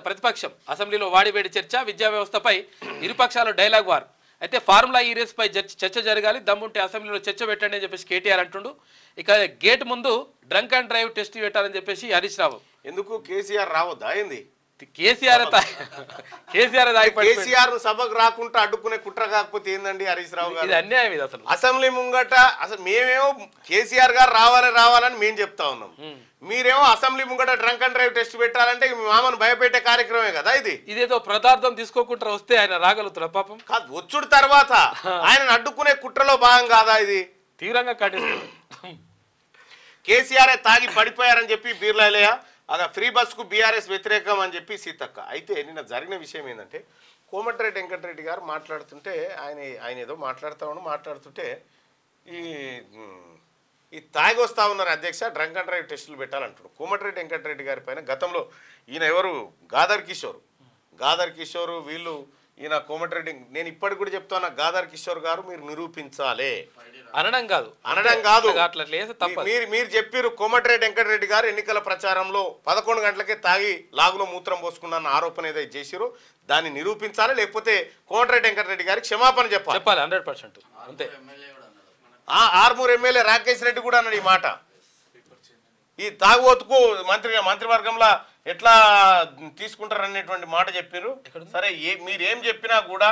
ప్రతిపక్షం అసెంబ్లీలో వాడివేడి చర్చ విద్యా వ్యవస్థపై ఇరుపక్షాలు డైలాగ్ వార్ అయితే ఫార్ములా ఈ రేస్ పై చర్చ జరగాలి దమ్ముంటే అసెంబ్లీలో చర్చ పెట్టండి అని చెప్పేసి కేటీఆర్ అంటుండు ఇక గేట్ ముందు డ్రంక్ అండ్ డ్రైవ్ టెస్ట్ పెట్టాలని చెప్పేసి హరీష్ రావు ఎందుకు కేసీఆర్ రావద్దా ఏంది కేసీఆర్ సభకు రాకుండా అడ్డుకునే కుట్ర కాకపోతే ఏందండి హరీష్ రావు గారు అన్యాయం ఇది అసలు అసెంబ్లీ ముంగట అసలు మేమేమో కేసీఆర్ గారు రావాలని మేము చెప్తా ఉన్నాం మీరేమో అసెంబ్లీ ముంగట డ్రంక్ అండ్ డ్రైవ్ టెస్ట్ పెట్టాలంటే మీ మామను భయపెట్టే కార్యక్రమే కదా ఇదేదో పదార్థం తీసుకోకుండా వస్తే ఆయన రాగలుగుతారు పాపం కాదు వచ్చుడు తర్వాత ఆయన అడ్డుకునే కుట్రలో భాగం కాదా ఇది తీవ్రంగా ఖండిస్తారు కేసీఆర్ తాగి పడిపోయారని చెప్పి బీర్లాలయ అలా ఫ్రీ బస్సుకు బీఆర్ఎస్ వ్యతిరేకం అని చెప్పి సీతక్క అయితే నిన్న జరిగిన విషయం ఏంటంటే కోమటిరెడ్డి వెంకటరెడ్డి గారు మాట్లాడుతుంటే ఆయన ఏదో మాట్లాడుతుంటే ఈ తాగి వస్తా ఉన్నారు అధ్యక్ష డ్రంక్ అండ్ డ్రైవ్ టెస్టులు పెట్టాలంటాడు కోమటిరెడ్డి వెంకటరెడ్డి గారి పైన గతంలో ఈయన ఎవరు గాదర్ కిషోర్ వీళ్ళు ఈయన కోమటిరెడ్డి నేను ఇప్పటికి కూడా చెప్తాను గాదర్ కిషోర్ గారు మీరు నిరూపించాలి అనడం కాదు మీరు చెప్పారు కోమటిరెడ్డి వెంకటరెడ్డి గారు ఎన్నికల ప్రచారంలో 11 గంటలకే తాగి లాగులో మూత్రం పోసుకున్న ఆరోపణ ఏదైతే చేసిరో దాన్ని నిరూపించాలి లేకపోతే కోమటిరెడ్డి వెంకటరెడ్డి గారికి క్షమాపణ చెప్పాలి 100% అంతే ఆర్మూర్ ఎమ్మెల్యే రాకేష్ రెడ్డి కూడా అన్నాడు ఈ మాట ఈ తాగుబోతుకు మంత్రివర్గంలో ఎట్లా తీసుకుంటారు అనేటువంటి మాట చెప్పారు సరే మీరేం చెప్పినా కూడా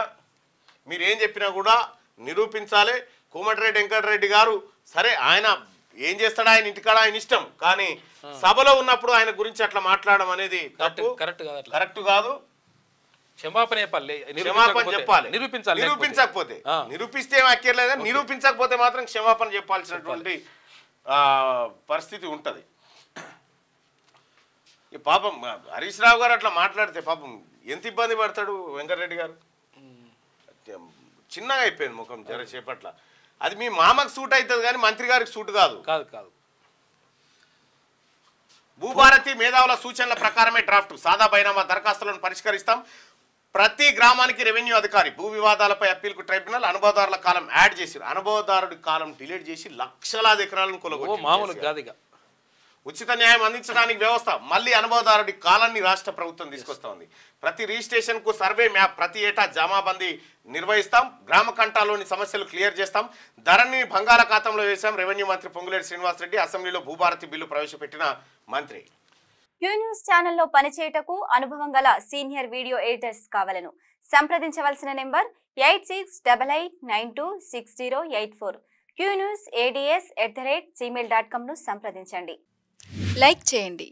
నిరూపించాలి కోమటిరెడ్డి వెంకటరెడ్డి గారు సరే ఆయన ఏం చేస్తాడు ఆయన ఇంటికాడ ఆయన ఇష్టం కానీ సభలో ఉన్నప్పుడు ఆయన గురించి అట్లా మాట్లాడడం అనేది కరెక్ట్ కాదు క్షమాపణ చెప్పాలి నిరూపించకపోతే నిరూపిస్తే ఏం అక్కర్లేదు నిరూపించకపోతే మాత్రం క్షమాపణ చెప్పాల్సినటువంటి పరిస్థితి ఉంటది ఈ పాపం హరీష్ రావు గారు అట్లా మాట్లాడితే పాపం ఎంత ఇబ్బంది పడతాడు వెంకటరెడ్డి గారు చిన్నగా అయిపోయింది ముఖం జర చేపట్ల అది మీ మామకు సూట్ అవుతుంది కానీ మంత్రి గారికి సూట్ కాదు భూభారతి మేధావుల సూచనల ప్రకారమే డ్రాఫ్ట్ సాదా బైనామా దరఖాస్తులను పరిష్కరిస్తాం ప్రతి గ్రామానికి రెవెన్యూ అధికారి భూ వివాదాలపై అప్పీల్కు ట్రైబ్యునల్ అనుభవదారుల కాలం యాడ్ చేసి అనుభవదారుడి కాలం డిలీట్ చేసి లక్షలాది ఎకరాలను కొలగొట్టారు ఉచిత న్యాయం అందించడానికి వ్యవస్థ మళ్ళీ అనుభవదారుడి కాలాన్ని రాష్ట్ర ప్రభుత్వం తీసుకొస్తోంది ప్రతి రిజిస్ట్రేషన్ కు సర్వే మ్యాప్ ప్రతి ఏటా జమాబందీ నిర్వహిస్తాం గ్రామ కంటాల్లోని సమస్యలు క్లియర్ చేస్తాం ధరణిని బంగాళాఖాతంలో వేశాం రెవెన్యూ మంత్రి పొంగులేటి శ్రీనివాసరెడ్డి అసెంబ్లీలో భూభారతి బిల్లు ప్రవేశపెట్టిన మంత్రి క్యూ న్యూస్ ఛానల్లో పనిచేయటకు అనుభవం గల సీనియర్ వీడియో ఎడిటర్స్ కావాలను సంప్రదించవలసిన నెంబర్ 8688926084 qnewsads@gmail.com ను సంప్రదించండి. లైక్ చేయండి.